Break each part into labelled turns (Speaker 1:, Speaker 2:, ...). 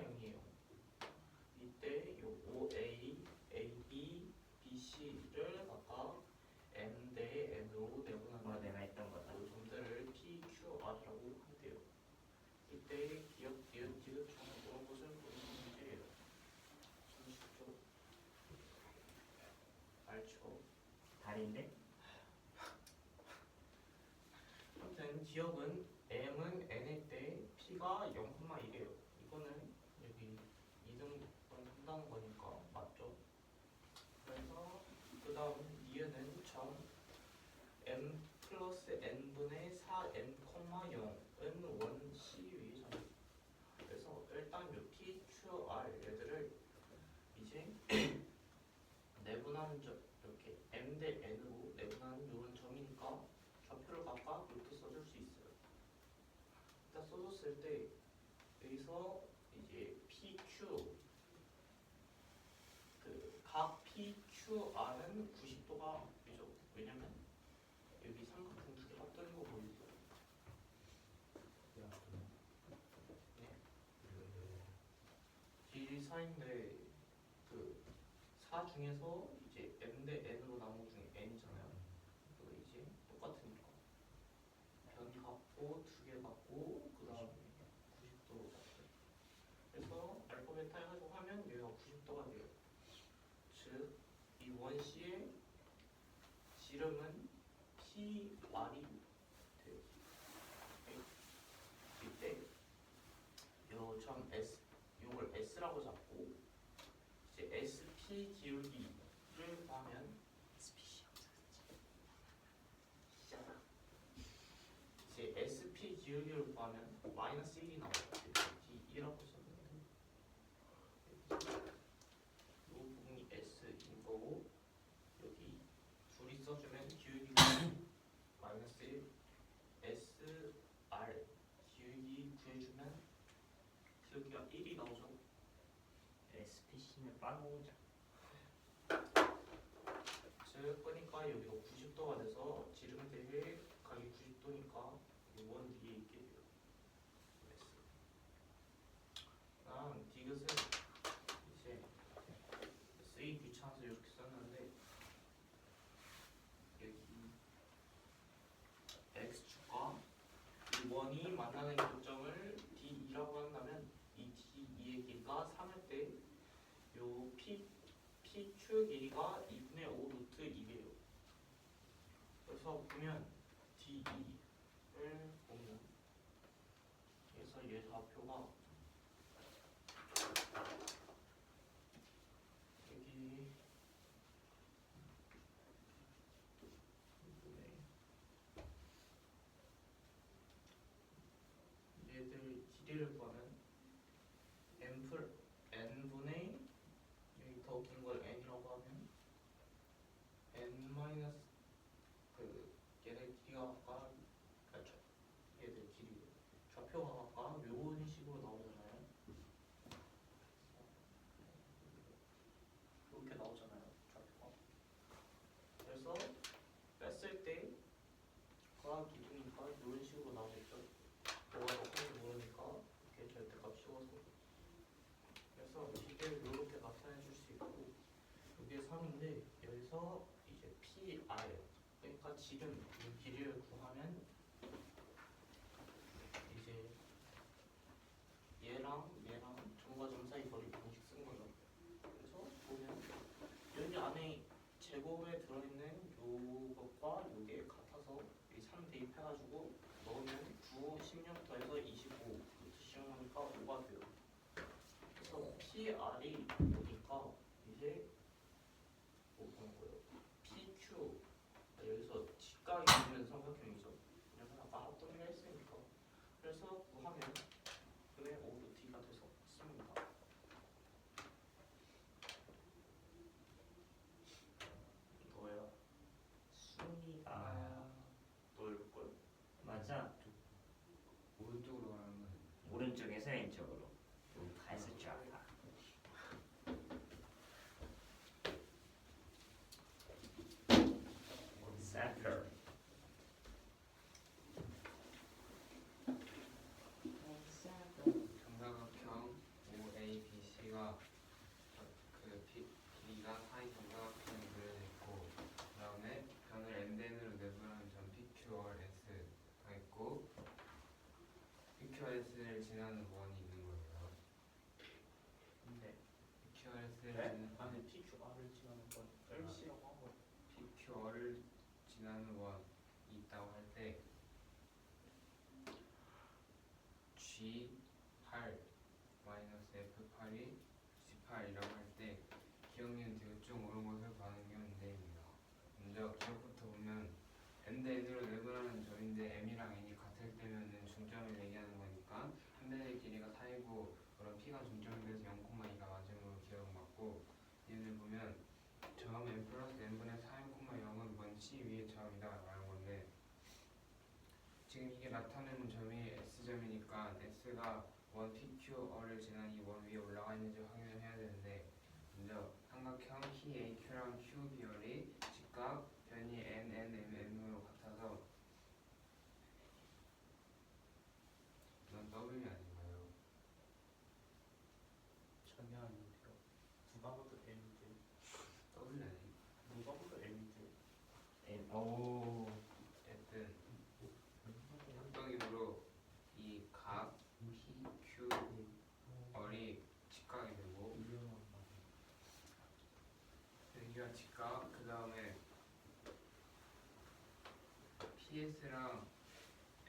Speaker 1: 0이에요. 이때 요 OA, AB, BC를 각각 M 대 N으로 내분하는
Speaker 2: 내가 했던 거다.
Speaker 1: 그 점들을 PQR이라고 한대요. 이때 기억, 디귿, 디귿 중 어떤 것을 보는 문제예요. 참 쉽죠? 알죠?
Speaker 2: 달인데?
Speaker 1: 아무튼 기억은 M은 N일 때 P가 0,1이에요. 이거는 여기 2등분 한다는 거니까 맞죠? 그래서 그 다음 니은은 점 M 플러스 N분의 4M, 0은 원C의 점. 그래서 일단 요 P, Q, R 얘들을 이제 내분하는 점, 이렇게 M 대 N으로 내분하는 요런 점이니까 좌표를 각각 이렇게 써줄 수 있어요. 일단 써줬을 때 여기서 이제 PQ 각 PQR은 90도가 되죠. 왜냐면 여기 삼각형 두 개가 뜨는 거 보이죠? 네. 길이사인데 그 4 중에서 이제 M 대 N으로 나온 것 중에 N이잖아요. 그거 이제 똑같으니까 변 갖고 두 개 갖고 그 다음에 90도 갖고. 그래서 알파 베타 해가지고 하면 여기가 90도가 돼요. 즉 이 원C의 지름은 PR이 돼요. 이때 요 점 S 요걸 S라고 잡고 이제 SP 기울기를 구하면 이제 SP 기울기를 구하면 마이너스 1이 나와요. D2라고 썼는데 이 부분이 S인 거고 여기 둘이 써주면 기울기가 마이너스 1 SR 기울기 구해주면 기울기가 1이 나오죠.
Speaker 2: SPC는 빵오자.
Speaker 1: 즉 그러니까 여기가 90도가 돼서 지름 대비 각이 90도니까 원 위에 있게 돼요. 다음 디귿은 이제 쓰기 귀찮아서 이렇게 썼는데 여기 x축과 이 원이 만나는 교점을 D2라고 한다면 이 D2의 길이가 3일 때 요 PQ의 길이가 2분의 5 루트 2예요. 그래서 보면 D2를 보면 그래서 얘 좌표가 여기 얘들 길이를 구하면 n분의 여기 더 긴 걸 n이라고 하면 n 마이너스 얘들 길이가 각각 얘들 길이 좌표가 각각 요런 식으로 나오잖아요. 이렇게 나오잖아요. 좌표가. 그래서 뺐을 때 과 기둥이니까 이런 식으로 나오겠죠. 뭐가 더 큰지 모르니까 이렇게 절대값 씌워서 그래서 기계를 이렇게 나타내 줄 수 있고 이게 3인데 여기서 이제 PR 그러니까 지름 이 길이를 구하면 이제 얘랑 점과 점 사이 거리 공식 쓴 거죠. 그래서 보면 여기 안에 제곱에 들어있는 요것과 요게 같아서 이 3 대입해가지고 넣으면 9, 16 더해서 25 루트 시험하니까 5가 돼요. 그래서 PR이 오니까 이제 뭐 보는 거예요? PQ 여기서 직각이 있는 삼각형이죠. 왜냐면 아까 합동을 했으니까. 그래서 구하면 그게 5 루트 2가 돼서 씁니다. 이거예요.
Speaker 2: 순위가
Speaker 1: 넓고요.
Speaker 2: 맞아.
Speaker 3: 오른쪽으로 가는 건
Speaker 2: 오른쪽에서 왼쪽으로 다 했었죠 아까. Sacker.
Speaker 3: 정사각형 G8 마이너스 F8이 G8이라고 할 때 기억니은 뒤가 쭉 오른 것을 구하는 게 문제입니다. 먼저 기억부터 보면 m 대 n으로 내분하는 점인데 m이랑 n이 같을 때면은 중점을 얘기하는 거니까 한 변의 길이가 4이고 그럼 p가 중점이 돼서 0,2가 맞음으로 기억 맞고 얘를 보면 점 m 플러스 n분의 4m,0은 원 C 위의 점이다 라는 건데 지금 이게 나타내는 점이 S점이니까 S가 원 PQ를 지난 이 원 위에 올라가 있는지 확인을 해야 되는데 먼저 삼각형 PAQ랑 Q 비열이 직각 변이 NNMM으로 같아서 이건 W이 아닌가요?
Speaker 1: 전혀 아닌데요. 누가 봐도 M인데.
Speaker 3: W 아니?
Speaker 1: 누가 봐도 M인데.
Speaker 2: 오.
Speaker 3: 어쨌든 합동이므로 이 각 PQ 얼이 직각이 되고 여기가 직각 그 다음에 PS랑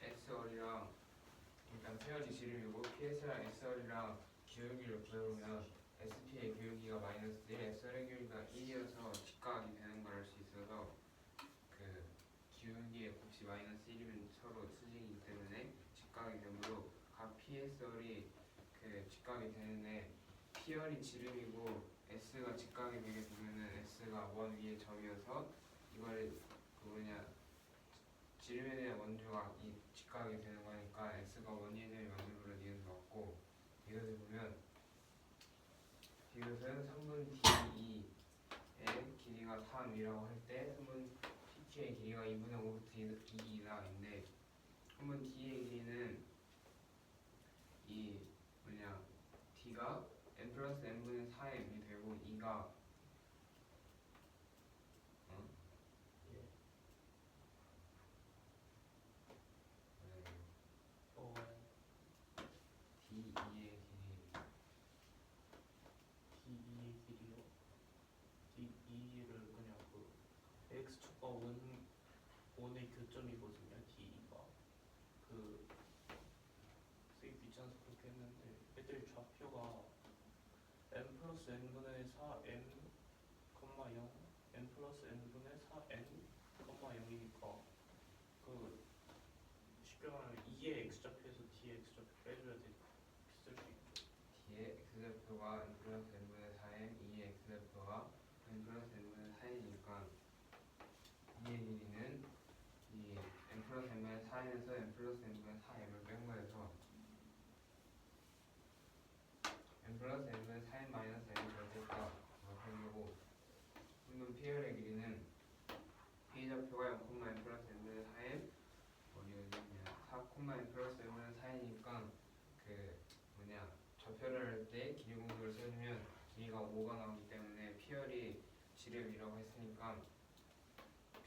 Speaker 3: SR이랑 일단 페어지 지름이고 PS랑 SR이랑 기울기를 구해보면 SP의 기울기가 마이너스 1, SR의 기울기가 1이어서 직각이 되는 걸 알 수 있어서 그 기울기의 곱이 마이너스 1이면 서로 수직이기 때문에 직각이 되므로 각 PSR이 그 직각이 되는데 P열이 지름이고 S가 직각이 되게 되면은 S가 원 위의 점이어서 이걸 그 뭐냐 지름에 대한 원주가 이 직각이 되는 거니까 S가 원 위에 대한 원주로 니은 넣었고 이것을 보면 이것은 3분 D2의 길이가 3이라고 할 때 3분 PQ의 길이가 2분의 5부터 2이다인데 3분 D의 길이는 이 뭐냐 D가 n 플러스 n분의 4m이 되고 2가
Speaker 1: 예. 어.
Speaker 3: D2의 길이
Speaker 1: D2의 길이요. D2를 그냥 그 x축과 원의 교점이거든요. D2가 그 쌤 귀찮아서 그렇게 했는데 애들 좌표가 n 플러스 n분의 4n, 0 n 플러스 n분의 4n, 0이니까 그 쉽게 말하면 2의 x좌표에서 D의 x좌표 빼줘야 돼. 비쌀 수 있죠.
Speaker 3: D의 x좌표가 n 플러스 n분의 4m 2의 x좌표가 n 플러스 n분의 4이니까 2의 길이는 이 n 플러스 n분의 4m에서 n 플러스 n분의 4m을 뺀 거여서 n 플러스 n분의 4m 마이너스 n이 절대값 생기고 물론 P열의 길이는 P좌표가 0,n 플러스 n분의 4m 어디가 있냐 4,n 플러스 n분의 4이니까 그 뭐냐 좌표를 할 때 길이 공식을 써주면 길이가 5가 나오기 때문에 P열이 지름이라고 했으니까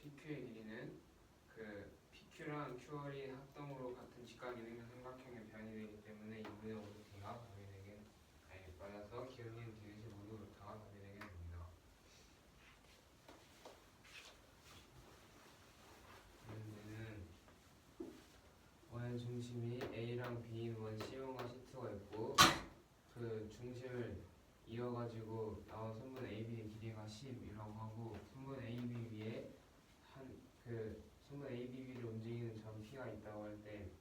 Speaker 3: PQ의 길이는 그 PQ랑 QR이 합동으로 같은 직각이 되면 삼각형의 변이 되기 때문에 2분의 5로 D가 답이 되게 맞아서 기울기는 디귿이 모두 다가 답이 되게 됩니다. 문제는 원의 중심이 A랑 B인 원 C1과 C2가 있고 그 중심을 이어가지고 나온 선분 AB의 길이가 10이라고 하고 선분 AB 위에 한 그 선분 AB 위를 움직이는 점 P가 있다고 할 때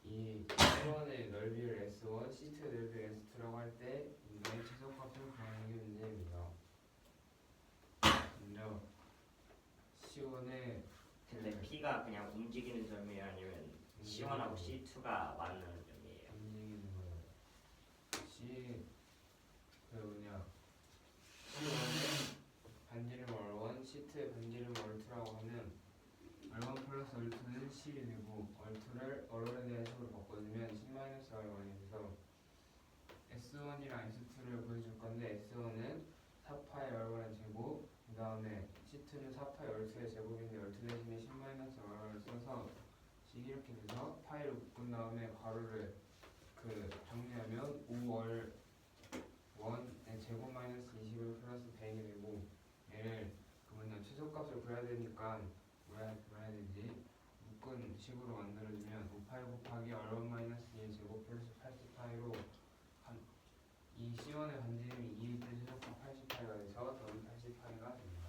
Speaker 3: 이 C1의 넓이를 S1, C2의 넓이를 S2라고 할 때 이거의 최소값을 구하는 게 문제입니다. 먼저 C1의
Speaker 2: 근데 P가 그냥 움직이는 점이에요, 아니면 C1하고 C2가 만나는 점이에요?
Speaker 3: 움직이는 거예요. C 그 뭐냐 C1의 반지름 R1, C2의 반지름 R2라고 하면 R1 플러스 R2는 10이 되고 R2를 R에 대한 식으로 바꿔주면 10-R1이 돼서 S1이랑 S2를 구해줄 건데 S1은 4파이 R1의 제곱 그 다음에 C2는 4파이 R2의 제곱인데 R2 대신에 10-R을 써서 이렇게 돼서 파이를 묶은 다음에 가로를 그 정리하면 5R 1의 제곱 마이너스 20을 플러스 100이 되고 얘를 그 뭐냐 최소값을 구해야 되니까 뭐라 해야 되지? 접근식으로 만들어주면 5파이 곱하기 R1 마이너스 2의 제곱 플러스 80파이로 이 C1의 반지름이 2일 때 최소값 80파이가 돼서 더블 80파이가 됩니다.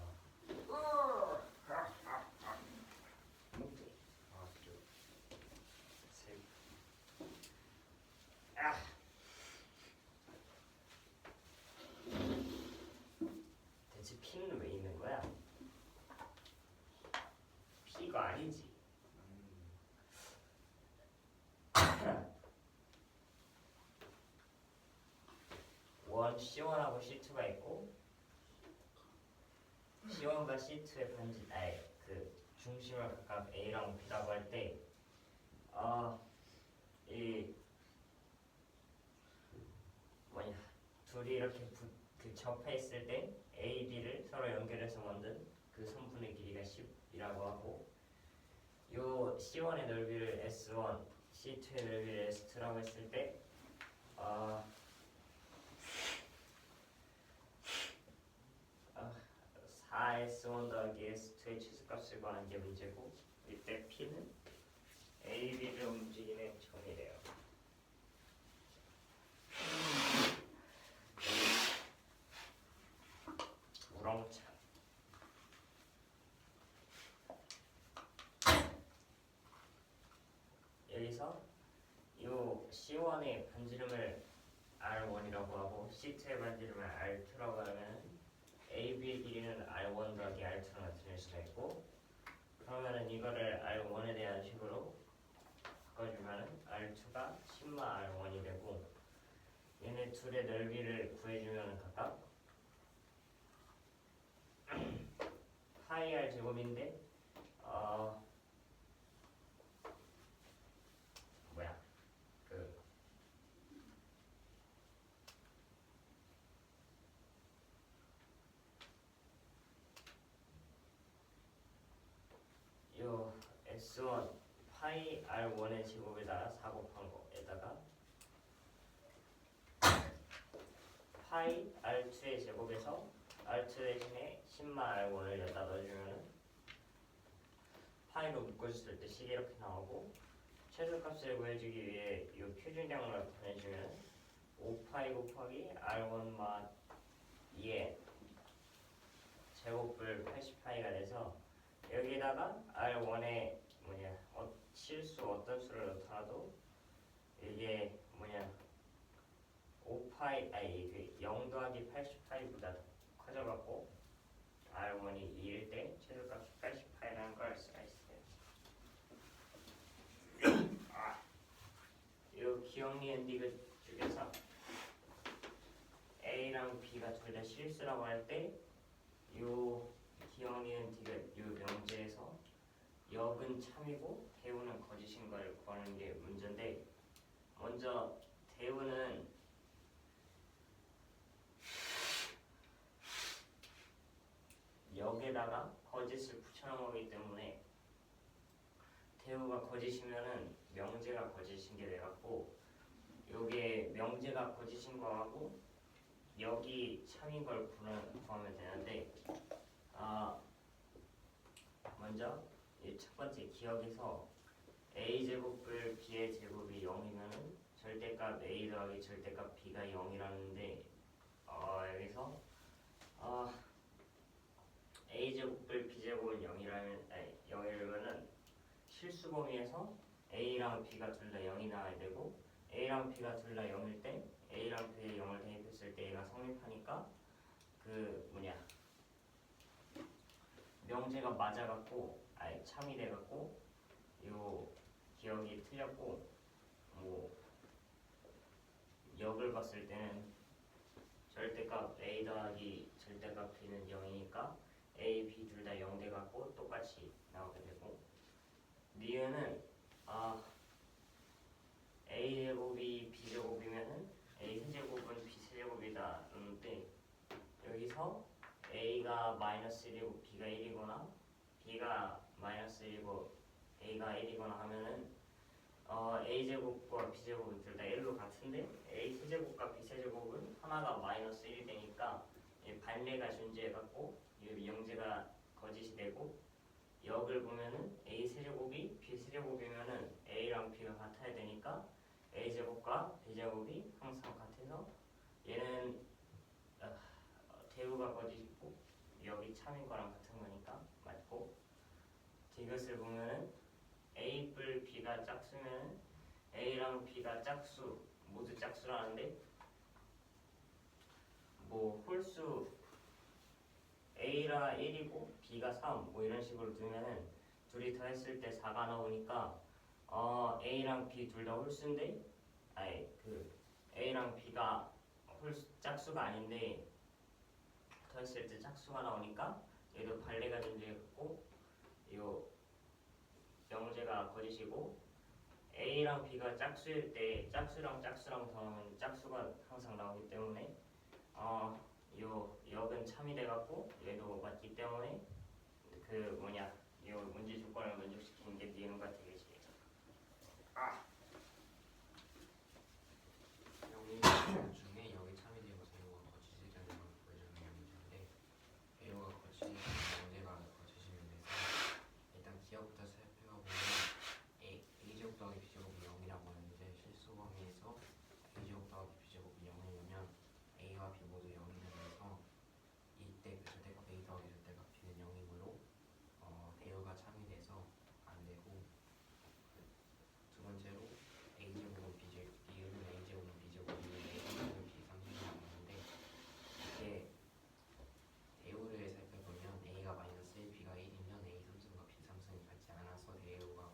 Speaker 3: 맞죠?
Speaker 2: 대체 P는 왜 있는 거야? P가 아니지. 원 C1하고 C2가 있고 C1과 C2의 반지 그 중심을 각각 A랑 B라고 할 때 이 뭐냐 둘이 이렇게 그 접해 있을 때 A, B를 서로 연결해서 만든 그 선분의 길이가 10이라고 하고 요 C1의 넓이를 S1, C2의 넓이를 S2라고 했을 때 4S1 더하기 S2의 최소값을 구하는 게 문제고 이때 P는 A, B를 움직이는 점이래요. 우렁찬 여기서 요 C1의 반지름을 R1이라고 하고 C2의 반지름을 R2라고 하면 AB의 길이는 R1 더하기 R2로 나타낼 수가 있고 그러면은 이거를 R1에 대한 식으로 바꿔주면은 R2가 10마 R1이 되고 얘네 둘의 넓이를 구해주면은 각각 파이 R 제곱인데 요 S1 파이 R1의 제곱에다가 4 곱한 거에다가 파이 R2의 제곱에서 R2 대신에 10마 R1을 여기다 넣어주면은 파이로 묶어줬을 때 식이 이렇게 나오고 최소값을 구해주기 위해 이 표준량을 보내주면 5파이 곱하기 R1 마 2의 제곱을 80파이가 돼서 여기다가 R1에 실수 어떤 수를 넣더라도 이게 0 더하기 80파이보다 더 커져갖고 R1이 2일 때 최소값이 80파이라는 걸 알 수가 있어요. 이 기억니은 디귿 중에서 A랑 B가 둘 다 실수라고 할 때 이 기억니은 디귿 이 명제에서 역은 참이고 대우는 거짓인 걸 구하는 게 문제인데 먼저 대우는 역에다가 거짓을 붙여놓은 거기 때문에 대우가 거짓이면은 명제가 거짓인 게 돼갖고 요게 명제가 거짓인 거하고 역이 참인 걸 구하면 되는데 먼저 이 첫 번째 기억에서 a제곱을 b의 제곱이 0이면은 절대값 a 더하기 절대값 b가 0이라는데 여기서 a제곱을 b제곱은 0이라면은 실수 범위에서 a랑 b가 둘 다 0이 나와야 되고 a랑 b가 둘 다 0일 때 a랑 b에 0을 대입했을 때 a가 성립하니까 명제가 맞아갖고 참이 돼갖고 요 기억이 틀렸고 역을 봤을 때는 절대값 a 더하기 절대값 b는 0이니까 a, b 둘 다 0 돼갖고 똑같이 나오게 되고 니은은 a 제곱이 b 제곱이면은 a 세제곱은 b 세제곱이다 그러는데 여기서 a가 마이너스 1이고 b가 1이거나 b가 마이너스 1이고 a가 1이거나 하면은 a제곱과 b제곱은 둘 다 1로 같은데 a 세제곱과 b 세제곱은 하나가 마이너스 1이 되니까 반례가 존재해갖고 이 명제가 거짓이 되고 역을 보면은 a 세제곱이 B 세제곱이면은 A랑 B가 같아야 되니까 A 제곱과 B 제곱이 항상 같아서 얘는 대우가 거짓이고 여기 참인 거랑 같은 거니까 맞고, 디귿을 보면은 A 뿔 B가 짝수면 A랑 B가 짝수 모두 짝수라는데 뭐 홀수 A가 1이고 B가 3 뭐 이런 식으로 두면은 둘이 더했을 때 4가 나오니까 A랑 B 둘 다 홀수인데 아니 그 A랑 B가 짝수가 아닌데 더했을 때 짝수가 나오니까 얘도 발레가 존재했고 요 영재가 거짓이고, A랑 B가 짝수일 때 짝수랑 짝수랑 더하면 짝수가 항상 나오기 때문에 요 역은 참이 돼갖고 얘도 맞기 때문에 요 문제 조건을 만족시키는 게 니은과 되겠지.
Speaker 3: 여기 중에 여기 참이 되고 대우가 거짓이 되는 걸 보여주는 문제인데, 대우가 거짓이 되고 영재가 거짓이면 돼서 일단 기억부터 살펴보면 A제곱 더하기 B제곱이 0이라고 하는데, 실수 범위에서 A제곱 더하기 B제곱이 0이면 A와 B 모두 0이 되면서 이때 그 절대값 A 더하기 절대값 B는 0이므로 대우가 참이 돼서 안 되고, 두 번째로 A제곱은 B제곱, 이유는 A제곱은 B제곱이 A제곱은 비상식이라고 하는데, 이게 대우를 살펴보면 A가 마이너스 1, B가 1이면 A 3승과 B 3승이 같지 않아서 대우가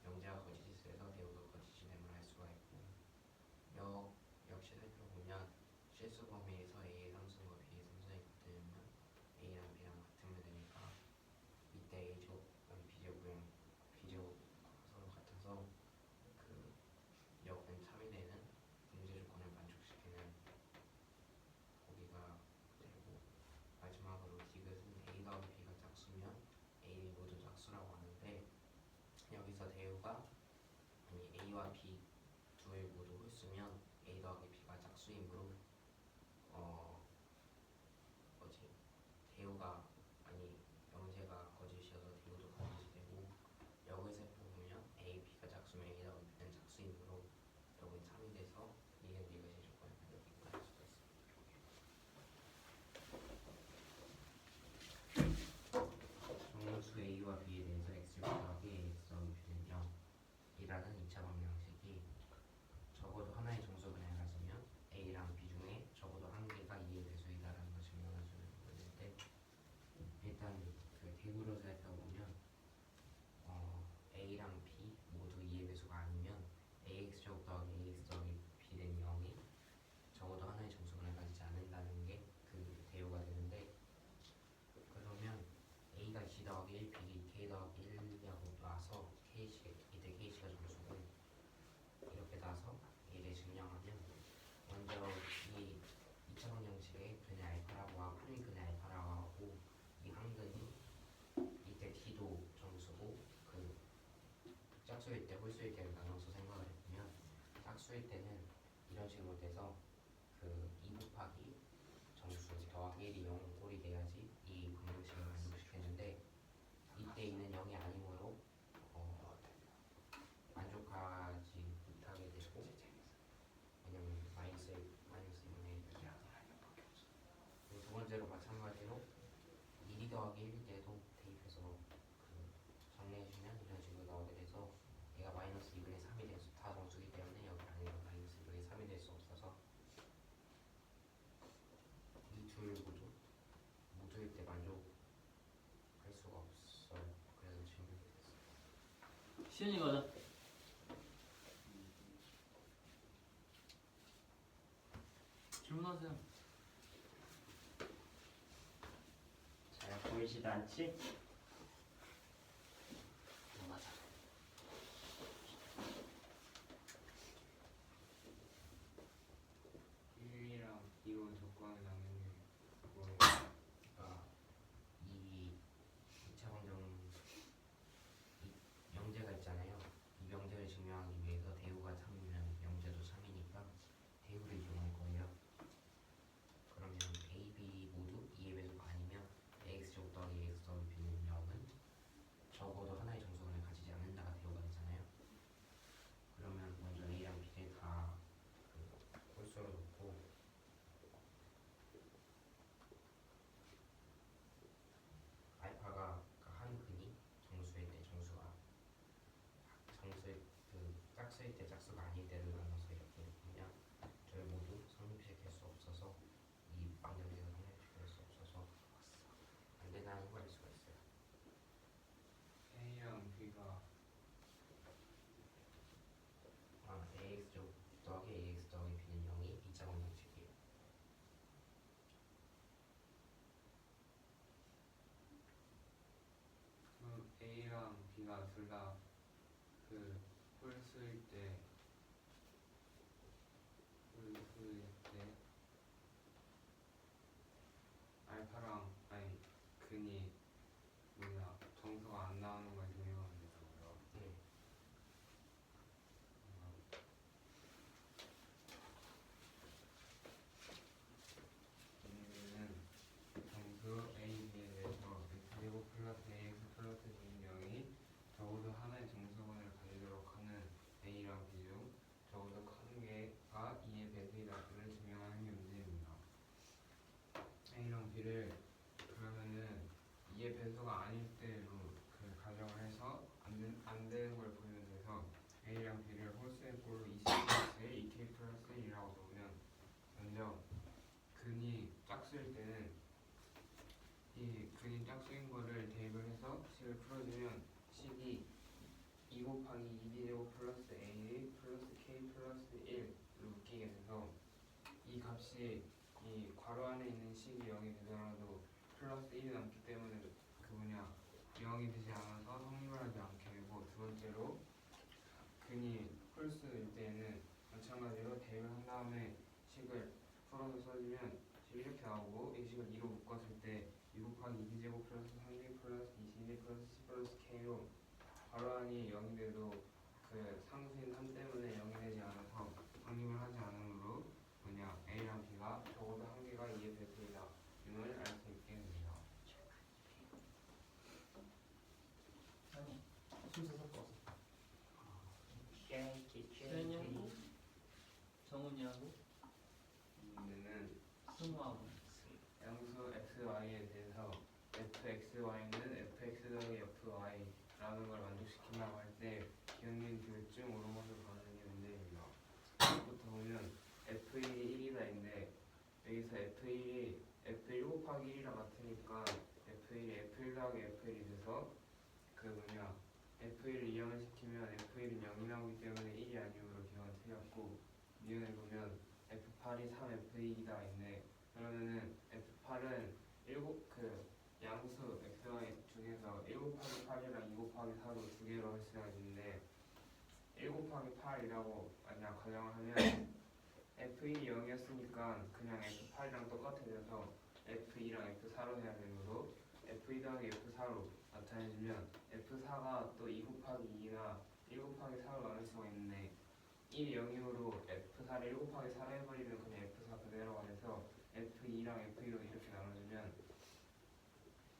Speaker 3: 영재가 거짓이 있어서 대우가 거짓이 됨을 알 수가 있고, 역시 살펴보면 실수 범위에서 A의 3승과 B의 3승이 같으면 A랑 B랑 같으면 되니까 이때 A제곱은 B제곱이랑 B제곱 서로 같아서 그 역은 참이 되는 문제 조건을 만족시키는 보기가 되고, 마지막으로 디귿은 A 더하기 B가 짝수면 A, B 모두 짝수라고 하는데, 여기서 대우가 A와 B 둘 모두 홀수면 A 더하기 B가 짝수이므로 대우가 영재가 거짓이어서 대우도 거짓이 되고, 역을 살펴보면 A, B가 짝수면 A 더하기 B는 짝수이므로 역은 참이 돼서 니은 디귿의 조건을 만족한다 할 수가 있습니다. 정수 A와 B에 대해서 X를 더하기 AX 더하기 B는 0이라는 2차 방정식이 적어도 하나의 정수분해를 가지면 A랑 B 중에 적어도 한 개가 2의 배수이다라는 걸 증명해주는 문제인데, 일단 그 대구로 살펴보면 A랑 B 모두 2의 배수가 아니면 AX제곱 더하기 AX 더하기 B는 0이 적어도 하나의 정수분해를 가지지 않는다는 게 그 대우가 되는데, 그러면 A가 G 더하기 1, B가 K 더하기 1이라고 놔서 이때 K씨가 정수고, 이렇게 놔서 얘를 증명하면 먼저 이 2차 방정식에 근의 알파라고 하고 한 근의 알파라고 하고, 이 한 근이 이때 T도 정수고, 그 짝수일 때 홀수일 때를 나눠서 생각을 해보면 짝수일 때는 이런 식으로 돼서 그 2 곱하기 정수 더하기 1이 0 꼴이 돼야지 이 방정식을 만족시켰는데, 이때 2는 0이 아니므로 만족하지 못하게 되고, 왜냐면 마이너스 2분의 1이야. 두 번째로 마찬가지로 1 더하기 1일 때도 대입해서 정리해주면 이런 식으로 나오게 돼서 얘가 마이너스 2분의 3이 돼서 다 정수기 때문에 여기 안에가 마이너스 2분의 3이 될 수 없어서 이 둘 모두일 때 만족할 수가 없어요. 그래서 질문이 됐어요.
Speaker 4: 시연이 가자. 질문하세요.
Speaker 2: 잘 보이지도 않지?
Speaker 4: 맞아.
Speaker 3: 1이랑 이거 조건을 나누는 그거
Speaker 5: 이 2차 방정 명제가 있잖아요. 이 명제를 증명하기 위해서 대우가 참이면 명제도 참이니까 대우를 이용할 거예요. 그러면 A, B 모두 2의 배수가 아니면 AX제곱 더하기 AX 더하기 B는 짝수일 때 짝수가 아닐 때를 나눠서 이렇게 보면 저희 모두 성립시킬 수 없어서 이 방정식을 성립시킬 수 없어서 안 된다는 걸 알 수가 있어요.
Speaker 3: A랑 B가
Speaker 5: ax 조 더하기 ax 더하기 b는 0이 2차 방정식이에요.
Speaker 3: 그럼 A랑 B가 둘 다 그 홀수일 때 알파랑 아니 근이 뭐냐 정수가 안 나오는 걸 증명하면 되고요.
Speaker 5: 네.
Speaker 3: 얘는 정수 A, B에 대해서 x제곱 플러스 ax 플러스 b는 0이 적어도 하나의 정수원을 가지도록 하는 A랑 B 중 적어도 큰 개가 2의 배수이다를 증명하는 게 문제입니다. A랑 B를 그러면은 2의 배수가 아닐 때로 그 가정을 해서 안 되는 걸 보면 돼서 A랑 B를 홀수의 꼴로 20 플러스 1, 2K 플러스 1이라고 놓으면 먼저 근이 짝수일 때는 이 근이 짝수인 거를 대입을 해서 식을 풀어주면 식이 2 곱하기 2b제곱 플러스 a 플러스 k 플러스 1로 묶이게 돼서 이 값이 이 괄호 안에 있는 식이 0이 되더라도 플러스 1이 남기 때문에 그 뭐냐 0이 되지 않아서 성립을 하지 않게 되고, 두 번째로 근이 홀수일 때는 마찬가지로 대입을 한 다음에 식을 풀어서 써주면 식이 이렇게 나오고, 이 식을 2로 묶었을 때 2 곱하기 2b제곱 플러스 3b 플러스 20b 플러스 10 플러스 k로 괄호 안이 0이 돼도 그 상수인 3 때문에 0이 되지 않아서 성립을 하지 않으므로 뭐냐 A랑 B가 적어도 한 개가 2의 배수이다 임을 알 수 있게 됩니다.
Speaker 1: 아니 순서 섞어서
Speaker 2: 쉐이키
Speaker 1: 정훈이하고
Speaker 3: 문제는
Speaker 1: 승우하고
Speaker 3: 양수 xy에 대해서 fxy는 fx 더하기 fy라는 걸 만족시킨다고 할 때 기억님 둘중 옳은 것을 구하는 게 문제입니다. 부터 보면 f1이 1이다인데 여기서 f1이 f1 곱하기 1이랑 같으니까 f1이 f1 더하기 f1이 돼서 그 뭐냐 f1을 이항을 시키면 f1은 0이 나오기 때문에 1이 아니므로 기억은 틀렸고, 미연을 보면 f8이 3f2이다 있네. 그러면은 f8은 그 양수 xy 중에서 1 곱하기 8이랑 2 곱하기 4로 두 개로 할 수가 있는데 1 곱하기 8이라고 만약 가정을 하면 f1이 0이었으니까 그냥 f8이랑 똑같아져서 f2랑 f4로 해야 되므로 f2 더하기 f4로 나타내주면 f4가 또 2 곱하기 2나 1 곱하기 4로 나눌 수가 있는데 1이 0이므로 f4를 1 곱하기 4로 해버리면 그냥 f4 그대로가 돼서 f2랑 f2로 이렇게 나눠주면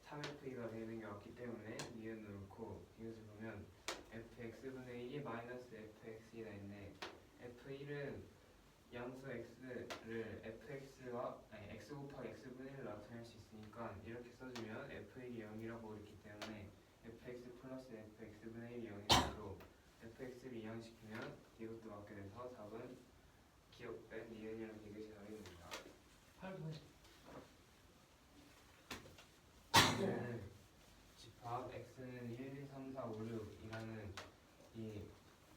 Speaker 3: 3f가 되는 게 맞기 때문에 미연은 옳고, 이것을 보면 fx분의 1이 마이너스 fx이다 있네. f1은 양수 x를 fx와 x 곱하기 x분의 1로 나타낼 수 있으니까 이렇게 써주면 f1이 0이라고 있기 때문에 fx 플러스 fx분의 1이 0이 되므로 fx를 이항시키면 이것도 맞게 돼서 답은 기억된 미연이랑 이것이 답이 됩니다.
Speaker 1: 8분
Speaker 3: 는 집합 x는 1, 2, 3, 4, 5, 6이라는 이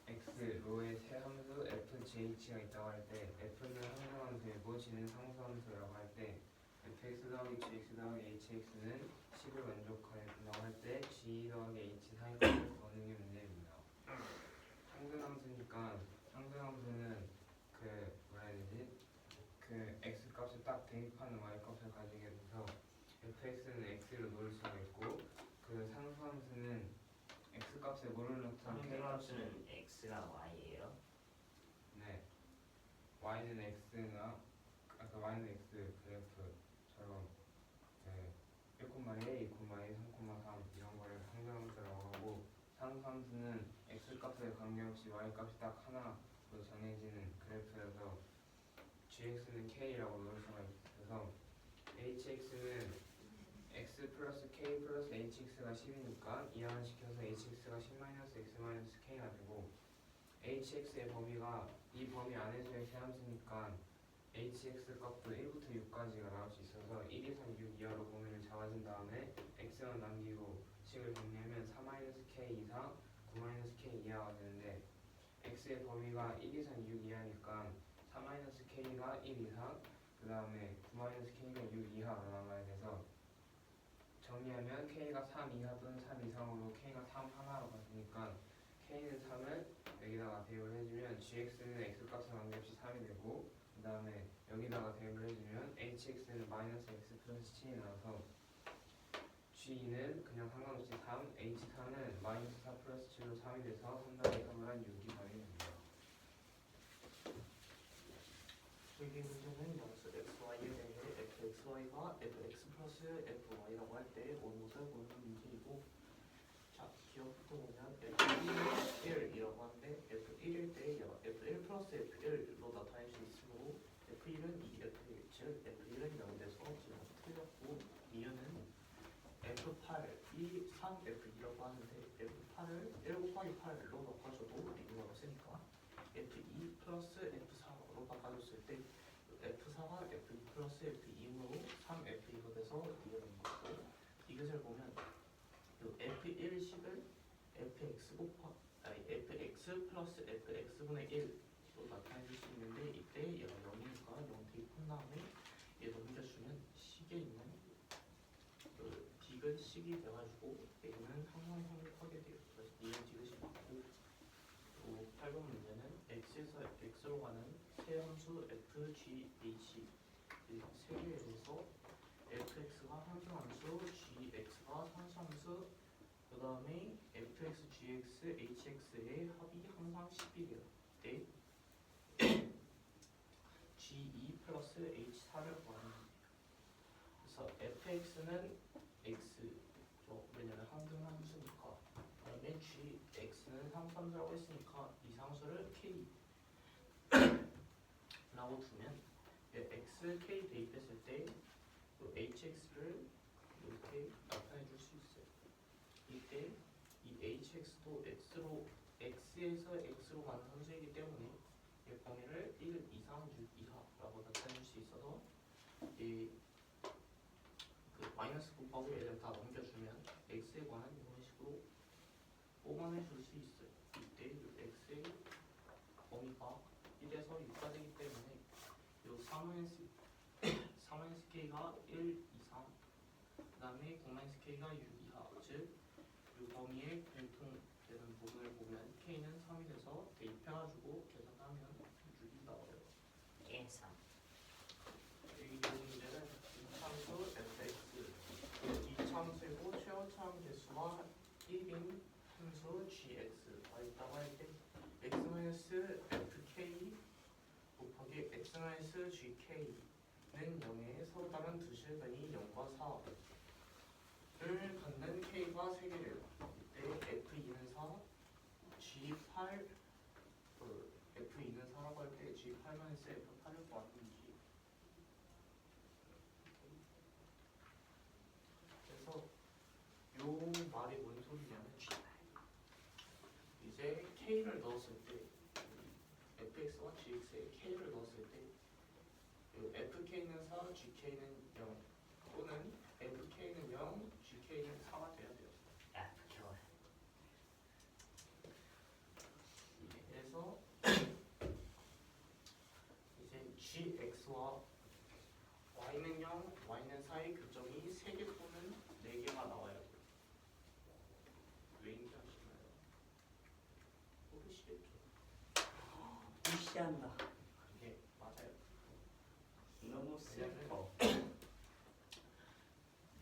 Speaker 3: x 로의 세 함수 fjh가 있다고 할 때 f는 함수함수이고 g는 상수함수라고 할 때 fx 더하기 gx 더하기 hx는 10을 만족한다고 할 때 g 더하기 h 사이값을 구하는 게 문제입니다. 상수함수니까 상수함수는 그 뭐라 해야 되지? 그 x 값을 딱 대입하는 y 값을 가지게 돼서 fx는 x로 놓을 수가 있고, 그 상수함수는 x 값에 뭐를 넣든
Speaker 2: 상수함수는 x가 y예요.
Speaker 3: 네, y는 x나 아까 y는 x 그래프처럼 그 1,1, 2,2, 3,3 이런 거를 상수함수라고 하고, 상수함수는 x 값에 관계없이 y 값이 딱 하나로 정해지는 그래프여서 gx는 k라고 놓을 수가 있어서 hx는 x 플러스 k 플러스 hx가 10이니까 이항을 시켜서 hx가 10 마이너스 x 마이너스 k가 되고, hx의 범위가 이 범위 안에서의 세함수니까 hx 값도 1부터 6까지가 나올 수 있어서 1 이상 6 이하로 범위를 잡아준 다음에 x만 남기고 식을 정리하면 4-k 이상 9-k 이하가 되는데 x의 범위가 1 이상 6 이하니까 4-k가 1 이상 그 다음에 9-k가 6 이하가 나와야 돼서 정리하면 k가 3 이하 또는 3 이상으로 k가 3 하나로 갔으니까 k는 3을 여기다가 대입을 해주면 gx는 x값에 관계없이 3이 되고 그 다음에 여기다가 대입을 해주면 hx는 마이너스 x 플러스 7이 나와서 g는 그냥 상관없이 3, h4는 마이너스 4 플러스 7로 3이 돼서 3 3을 한 6이 답이 됩니다.
Speaker 1: 여기 문제는 양수 xy에 대해 fxy가 fx 플러스 fy라고 할 때 원못을 보는 문제이고, 자 기억부터 보면 f1이라고 하는데 f1일 때 f1 플러스 f1로 나타낼 수 있으므로 f1은 2f1, 즉 f1은 0돼서 지금 틀렸고, 이유는 f8이 3f2라고 하는데 f8을 1 곱하기 8로 바꿔줘도 리그가 없으니까 f2 플러스 f4로 바꿔줬을 때 f4가 f2 플러스 f2이므로 3f2가 돼서 리그가 된 거고, 이것을 보면 f1식을 fx 플러스 fx분의 1로 나타내줄 수 있는데, 이때 얘가 0이니까 0 대입한 다음에 얘 넘겨주면 식에 있는 그 디귿식이 돼가지고 얘는 항상 성립하게 돼요. 그래서 이은 디귿이 맞고, 또 8번 문제는 x에서 x로 가는 세 함수 f, g, h 이 세 개에 대해서 fx가 함수함수, gx가 상수함수, 그 다음에 fx, gx, hx의 합이 항상 10이래요. 때 g2 플러스 h4를 구하는 거예요. 그래서 fx는 x죠. 왜냐면 항등함수니까. 그 다음에 gx는 상수함수라고 했으니까 이 상수를 k 라고 두면 x, k 대입했을 때 hx를 이렇게 나타내 줄 수 있어요. 이때 이 hx도 x에서 x로 가는 함수이기 때문에 이 범위를 1 이상 6 이하라고 나타낼 수 있어서 이 마이너스 곱하고 얘를 다 넘겨주면 x에 관한 이런 식으로 뽑아내 줄 수 있어요. 이때 이 x의 범위가 1에서 6까지이기 때문에 이 3-k가 1 이상, 그 다음에 9-k가 6 이하, 즉 이 범위의 공통되는 부분을 보면 k는 3이 돼서 대입해가지고 계산하면 6이 나와요.
Speaker 2: 예상.
Speaker 1: 이 문제는 이참수 fx, 이참수이고 최고차함 개수가 1인 함수 gx가 있다고 할 때 x-fk 곱하기 x-gk는 0에 서로 다른 두 실근이 0과 4를 갖는 k가 3개래요. 이때 f2는 4, g8 f2는 4라고 할 때 g8-f8을 구하는 문제. 그래서 요 말이 뭔 소리냐면, 이제 k를 넣었을 때 fx와 gx에 k를 넣었을 때 fk는 4, gk는 0 또는 fk는 0, gk는 4가 돼야 돼요.
Speaker 2: F 좋아요.
Speaker 1: 그래서 이제 gx와 y는 0, y는 4의 교점이 3개 또는 4개가 나와야 돼요. 왜인지 아시나요? 모르시겠죠?
Speaker 2: 무시한다.
Speaker 1: 이게 맞아요.
Speaker 2: 너무 슬퍼.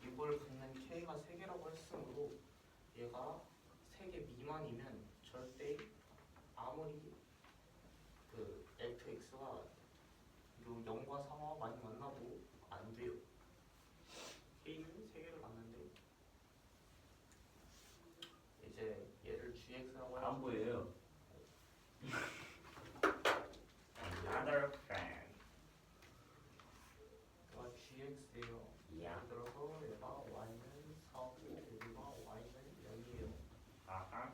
Speaker 1: 이걸 갖는 k가 3개라고 했으므로 얘가 3개 미만이면 절대 아무리 그 fx가 요 0과 3와 많이 만나도 안 돼요. k는 3개를 갖는데 이제 얘를 gx라고
Speaker 2: 안 보여요. Another friend.
Speaker 1: 얘가 gx예요.
Speaker 2: 야.
Speaker 1: 예를 들어서 얘가 y는 4고 여기가 y는 0이에요.
Speaker 2: 아하.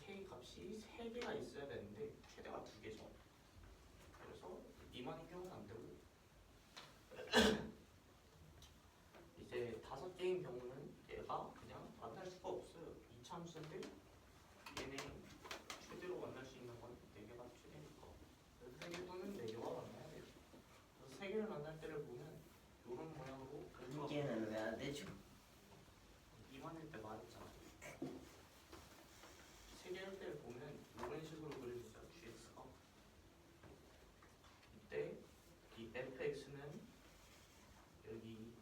Speaker 1: k 값이 3개가 있어야 되는데 최대가 2개죠. 그래서 미만인 경우는 안 되고 이제 5개인 경우는 얘가 그냥 만날 수가 없어요. 이차함수인데 얘네 최대로 만날 수 있는 건 4개가 최대니까. 그래서 3개 또는 4개가 만나야 돼요. 그래서 3개를 만날 때를 보면 이런 모양으로
Speaker 2: 이게는 왜 안 되죠?
Speaker 1: 이만일 때 말했잖아. 3개일 때를 보면 이런 식으로 그릴 수 있어요. gx가 이때 이 fx는 여기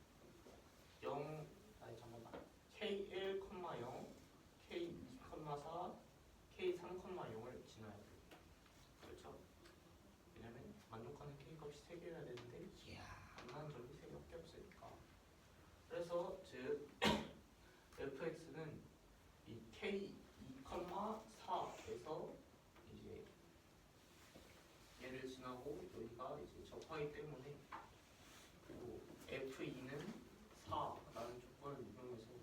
Speaker 1: 0 아니 잠깐만 k1, 0, k2, 4, k3, 0을 지나야 돼요. 그렇죠? 왜냐면 만족하는 k 값이 3개여야 되는데 만나는 점이 3개밖에 없으니까. 그래서 즉 fx는 이 k2, 4에서 이제 얘를 지나고 여기가 이제 접하기 때문에 그리고 f2는 4라는 조건을 이용해서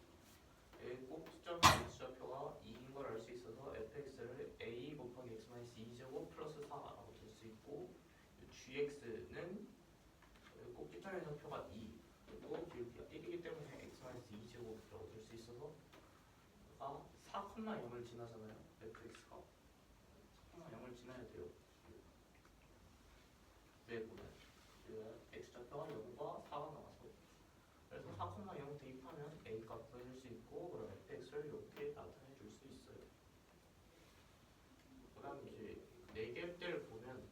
Speaker 1: 여기 꼭 수점의 x좌표가 2인 걸 알 수 있어서 fx를 a 곱하기 x-2제곱 플러스 4라고 될 수 있고 gx는 꼭지점의 좌표가 2 그리고 여기가 1이기 때문에 x-2제곱이라고 될 수 있어서 4, 0을 지나잖아요. fx가 4, 0을 지나야 돼요. 왜 보면 x좌표가 0과 4가 나와서 그래서 4, 0 대입하면 a 값 구해줄 수 있고 그럼 fx를 이렇게 나타내 줄 수 있어요. 그 다음 이제 4개 때를 보면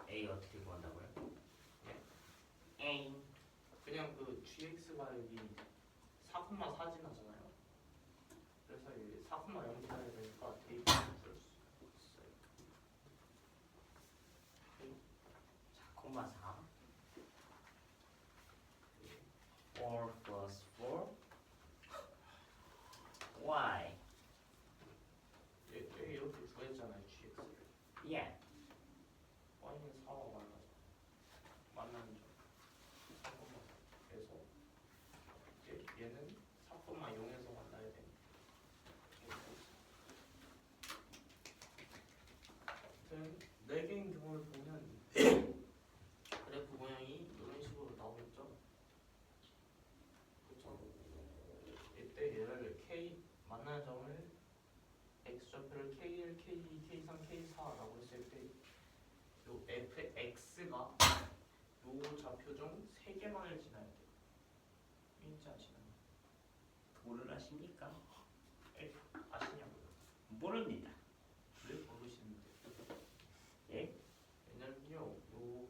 Speaker 2: A 어떻게 구한다고요?
Speaker 1: 네?
Speaker 2: A
Speaker 1: 그냥 그 gx가 여기 4, 4 지나잖아요. 그래서 이 4, 0 지나야 되니까 대입해 줄 수 있어요.
Speaker 2: 4,4 4 plus 4 Y
Speaker 1: 이렇게 구했잖아요. gx를
Speaker 2: 예
Speaker 1: y는 4와 만나죠. 만나는 점 4, 그래서 이제 얘는 4, 0에서 만나야 되니까 아무튼 4개인 경우를 보면 그래프 모양이 이런 식으로 나오겠죠. 그렇죠? 이때 얘를 k 만나는 점을 x좌표를 k1, k2, k3, k4라고 했을 때 요 fx가 요 좌표 중 3개만을 지나야 돼요. 왠지 아시나요?
Speaker 2: 뭐를 아십니까?
Speaker 1: 아시냐고요?
Speaker 2: 모릅니다.
Speaker 1: 왜 모르시는데?
Speaker 2: 예?
Speaker 1: 왜냐면요 요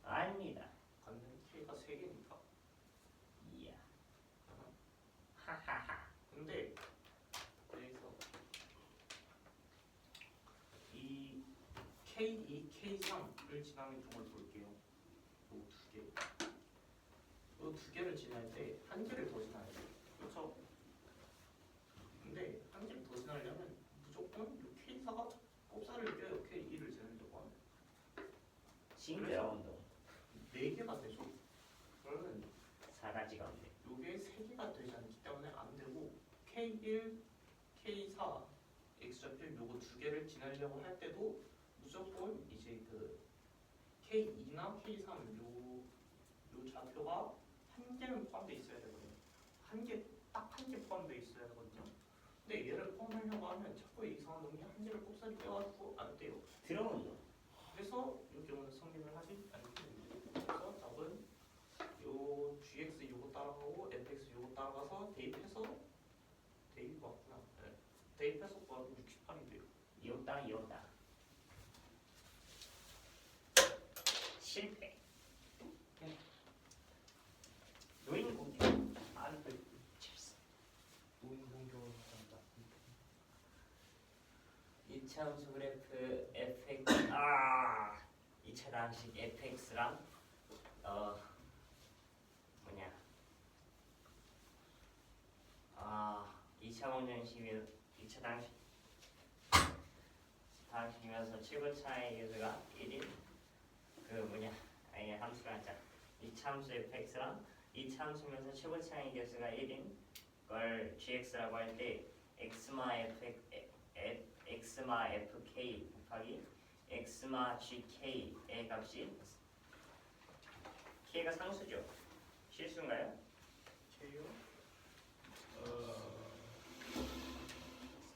Speaker 2: 아닙니다.
Speaker 1: 갖는 k가 3개니까.
Speaker 2: 이야 하하하
Speaker 1: 근데 여기서 이 K2, K3을 지나는 경우를 볼게요. 요 2개. 요 2개를 지날 때 한 개를 더 지나야 돼요. 그렇죠? 근데 한 개를 더 지나려면 무조건 요 K4가 꼽사를 껴요. K2를 지나려고 하면.
Speaker 2: 싱그러 운동
Speaker 1: 4개가 되죠. 그러면
Speaker 2: 사라지가 없네.
Speaker 1: 요게 3개가 되지 않기 때문에 안 되고 K1, K4, X좌표 요거 2개를 지나려고 할 때도 무조건 이제 그 K2나 K3 요 좌표가 한 개는 포함되어 있어야 되거든요. 딱 한 개 포함되어 있어야 되거든요. 근데 얘를 포함하려고 하면 자꾸 이상한 놈이 한 개를 꼽사리 껴가지고 안 돼요.
Speaker 2: 들어온 놈
Speaker 1: 그래서 이 경우는 성립을 하지 않게 됩니다. 그래서 답은 요 gx 요거 따라가고 fx 요거 따라가서 대입해서 대입이 맞구나. 네. 대입해서 구하면 68이 돼요.
Speaker 2: 이었다 실패. 노인 공격 안 돼.
Speaker 1: 노인 공격을 한다.
Speaker 2: 이차함수 그래프 fx 2차 방식 fx랑 뭐냐 2차 방정식이 2차 방식이면서 최고차의 계수가 1인 그 뭐냐 아니 함수가 아니라 2차 함수 fx랑 2차 함수면서 최고차의 계수가 1인 걸 gx라고 할 때 x마 x마 fk 곱하기 x마 gk의 값이 k가 상수죠. 실수인가요?
Speaker 1: K요?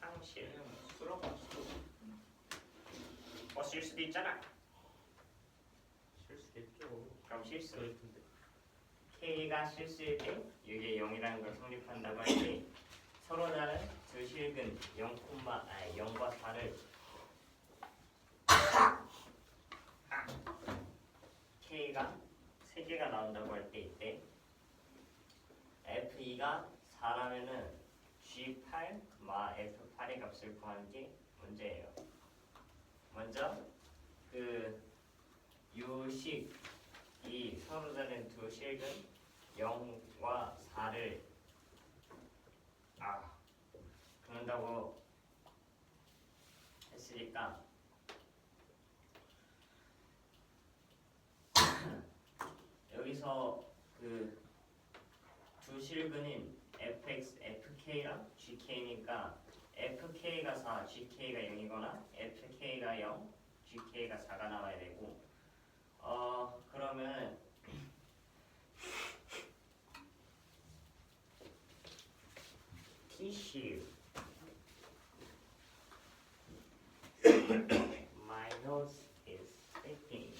Speaker 2: 상실.
Speaker 1: 그냥 수라고 하시죠.
Speaker 2: 실 수도 있잖아.
Speaker 1: 실수겠죠.
Speaker 2: 그럼 실수.
Speaker 1: 그럴 텐데.
Speaker 2: k가 실수일 때 이게 0이라는 걸 성립한다고 할 때 서로 다른 두 실근 0과 4를 k가 3개가 나온다고 할 때 이때 f2가 4라면은 g8 마 f8의 값을 구하는 게 문제예요. 먼저 그 요식이 서로 다른 두 실근 0과 4를 그런다고 했으니까 여기서 그 두 실근인 fx, fk랑 gk니까 fk가 4, gk가 0이거나 fk가 0, gk가 4가 나와야 되고 그러면 tc my nose is sticking.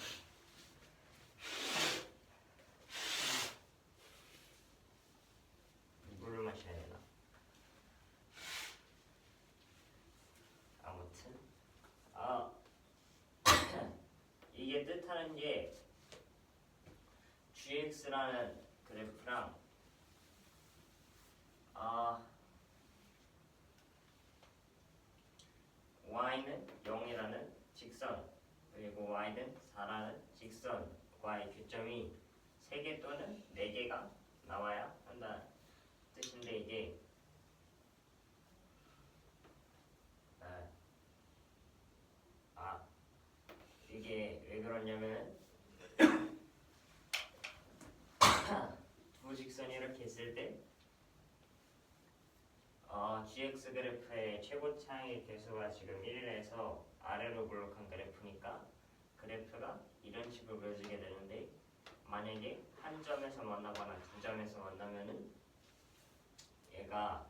Speaker 2: 물을 마셔야 되나? 아무튼 이게 뜻하는 게 gx라는 그래프랑 y는 0이라는 직선 그리고 y는 4라는 직선과의 교점이 3개 또는 4개가 나와야 한다 뜻인데 이게 왜 그러냐면 두 직선이 이렇게 있을 때 gx 그래프의 최고 차이 개수가 지금 1에서 아래로 볼록한 그래프니까 그래프가 이런 식으로 그려지게 되는데 만약에 한 점에서 만나거나 두 점에서 만나면은 얘가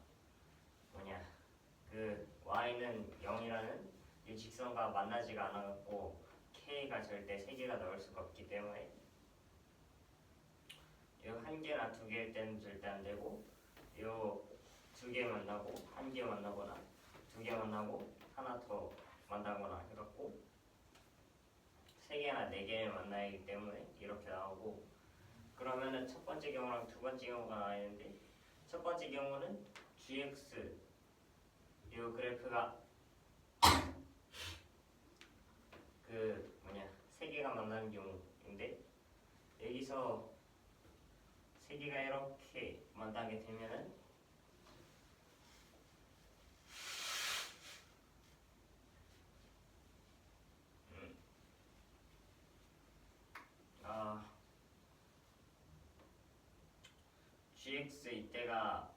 Speaker 2: 그 y는 0이라는 이 직선과 만나지가 않아갖고 k가 절대 3개가 나올 수가 없기 때문에 이 한 개나 두 개일 때는 절대 안 되고 요 두 개 만나고 한 개 만나거나 두 개 만나고 하나 더 만나거나 해갖고 3개나 4개를 만나야 하기 때문에 이렇게 나오고 그러면은 첫 번째 경우랑 두 번째 경우가 나와야 되는데 첫 번째 경우는 gx 이 그래프가 3개가 만나는 경우인데 여기서 3개가 이렇게 만나게 되면은 gx 이때가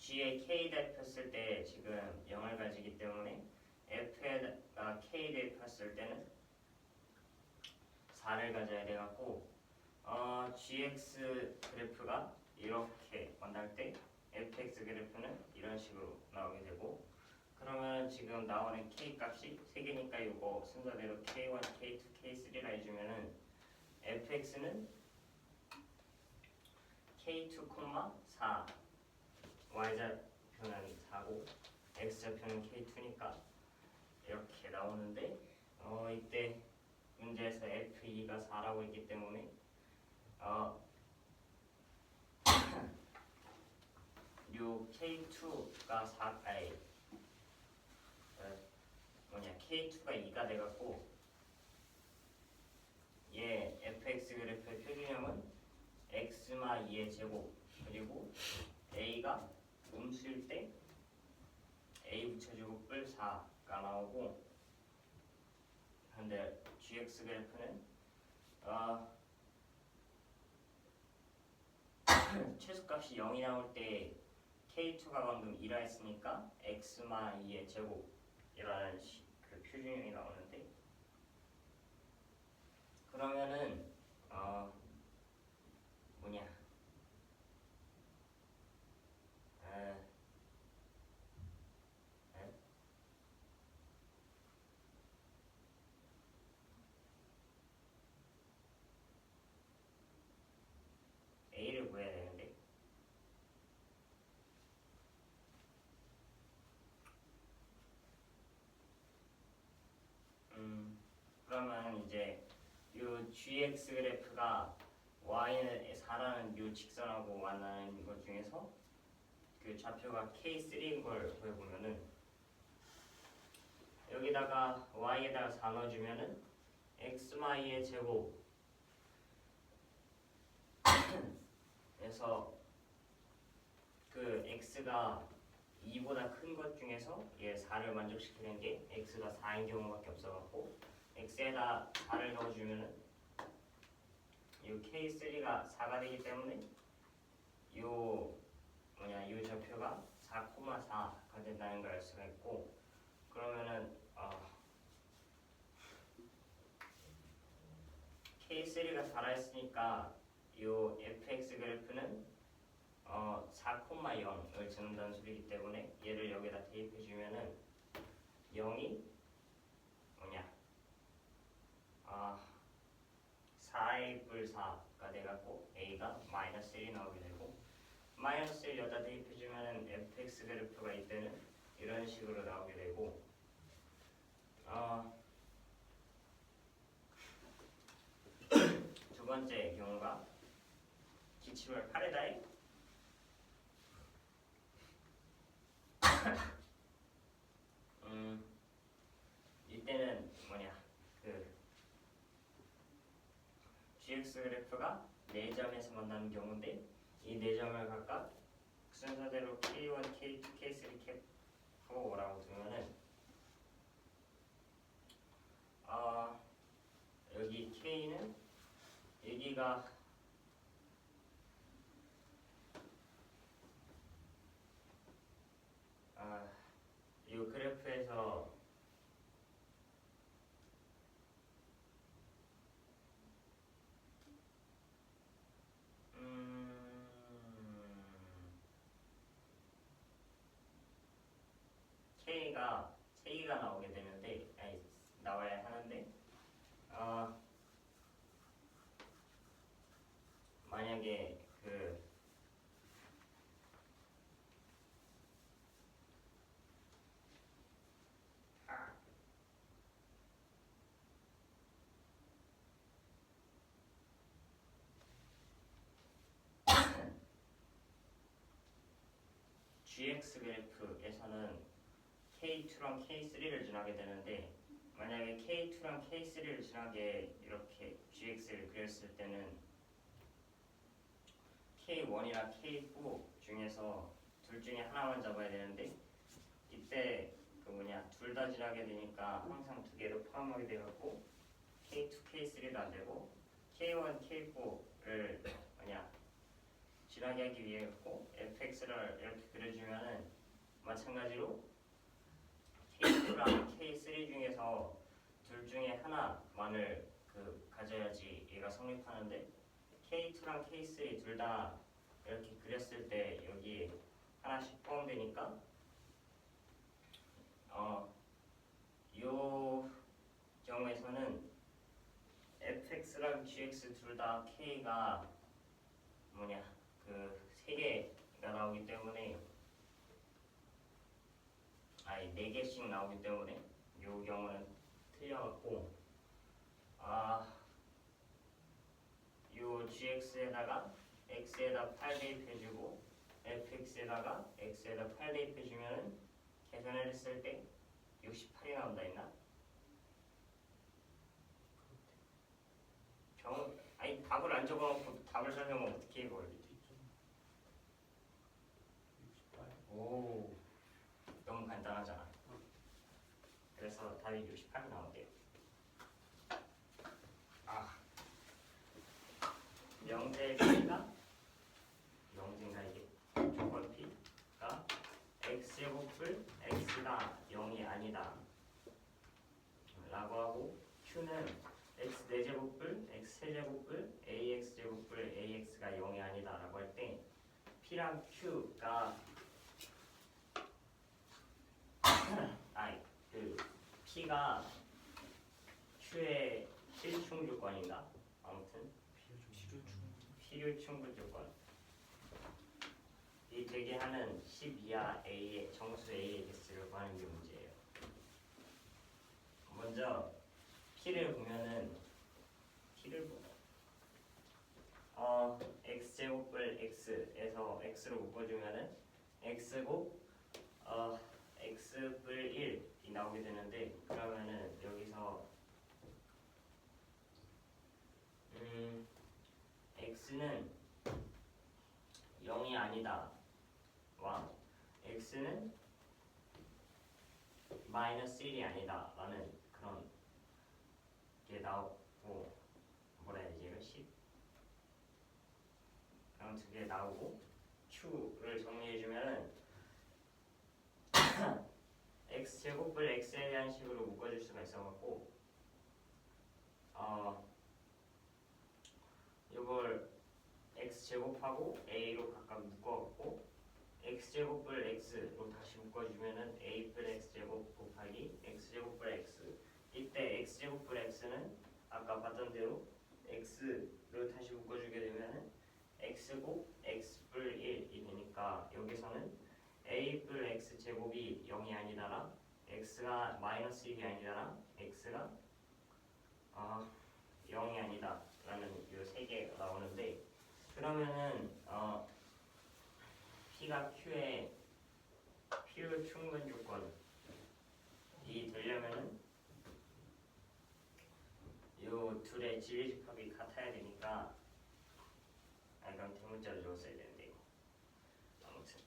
Speaker 2: g에 k 대입했을 때 지금 0을 가지기 때문에 f에다가 k 대입했을 때는 4를 가져야 돼갖고 gx 그래프가 이렇게 만날 때 fx 그래프는 이런 식으로 나오게 되고 그러면 지금 나오는 k 값이 3개니까 이거 순서대로 k1, k2, k3라 해주면은 fx는 k2, 4 y좌표는 4고 x좌표는 k2니까 이렇게 나오는데 이때 문제에서 f2가 4라고 했기 때문에 요 k2가 4 k2가 2가 돼갖고 얘 fx 그래프의 표준형은 x마 2의 제곱 그리고 a가 음수일 때 a 붙여주고 뿔 4가 나오고, 근데 gx 그래프는 최소값이 0이 나올 때 k2가 방금 2라 했으니까 x마 2의 제곱이라는 그 표준형이 나오는데, 그러면은 뭐냐 a를 구해야 되는데, 그러면 이제 요 gx 그래프가 y는 4라는 요 직선하고 만나는 것 중에서 그 좌표가 k3인 걸 구해보면은, 여기다가 y에다가 4 넣어주면은 xy의 제곱 그래서 그 x가 2보다 큰 것 중에서 얘 4를 만족시키는 게 x가 4인 경우밖에 없어갖고, x에다 4를 넣어주면은 이 k3가 4가 되기 때문에 요 좌표가 4,4가 된다는 걸 알 수가 있고, 그러면은 k3가 4라 했으니까 요 fx 그래프는 4,0을 지른다는 소리이기 때문에 얘를 여기다 대입해주면은 0이 4a 뿔 4가 돼갖고 a가 마이너스 1이 나오게 되고, 마이너스 1 여기다 대입해주면은 fx 그래프가 이때는 이런 식으로 나오게 되고, 두 번째 경우가 기출을 8에다에 이때는 그 gx 그래프가 4점에서 만나는 경우인데, 이 4점을 각각 순서대로 k1, k2, k3, k4라고 두면은 여기 k는 여기가 이 그래프에서 k가 3개가 나오게 되는데, 나와야 하는데, 만약에 그 gx 그래프에서는 k2랑 k3를 지나게 되는데, 만약에 k2랑 k3를 지나게 이렇게 gx를 그렸을 때는 k1이나 k4 중에서 둘 중에 하나만 잡아야 되는데, 이때 둘 다 지나게 되니까 항상 두 개를 포함하게 돼갖고 k2, k3도 안 되고 k1, k4를 지나게 하기 위해 갖고 fx를 이렇게 그려주면은 마찬가지로 k2랑 k3 중에서 둘 중에 하나만을 가져야지 얘가 성립하는데, k2랑 k3 둘 다 이렇게 그렸을 때 여기 하나씩 포함되니까 요 경우에서는 fx랑 gx 둘 다 k가 그 3개가 나오기 때문에 4개씩 나오기 때문에 요 경우는 틀려갖고, 요 gx에다가 x에다 8 대입해주고 fx에다가 x에다 8 대입해주면은 계산을 했을 때 68이 나온다 했나? 답을 안 적어놓고 답을 설명하면 어떻게 해 이걸?
Speaker 1: 밑에 있잖아. 68.
Speaker 3: 오.
Speaker 2: 너무 간단하잖아. 그래서 답이 68 나온대요. 아, 명제 P가 명제인가 이게 조건 P가 x제곱을 x가 0이 아니다 라고 하고 Q는 x 4제곱을 x 세제곱을 ax제곱을 ax가 0이 아니다 라고 할 때 P랑 Q가 아니 그 P가 Q의 필충 조건인가? 아무튼 필요 충분 조건 이 되게 하는 12야 A의 정수 A의 개수를 구하는 게 문제예요. 먼저 P를 보면은 x제곱을 x에서 x로 묶어주면은 x곱 x불 1이 나오게 되는데 그러면은 여기서 x는 0이 아니다 와 x는 마이너스 1이 아니다 라는 그런 게 나오고 뭐라 해야 되지 이거 10 그런 두 개 나오고 q를 정리해주면은 x제곱을 x에 대한 식으로 묶어줄 수가 있어갖고 이걸 x제곱하고 a로 각각 묶어갖고 x제곱을 x로 다시 묶어주면은 a 플 x제곱 곱하기 x제곱을 x 이때 x제곱을 x는 아까 봤던 대로 x로 다시 묶어주게 되면은 x곱 x불 1이 되니까 여기서는 a 플 x제곱이 0이 아니다라 x가 마이너스 1이 아니다라 x가 0이 아니다 라는 이 세 개가 나오는데 그러면은 P가 Q의 필요 충분 조건이 되려면은 이 둘의 지리집합이 같아야 되니까 그럼 대문자를 적었어야 되는데 아무튼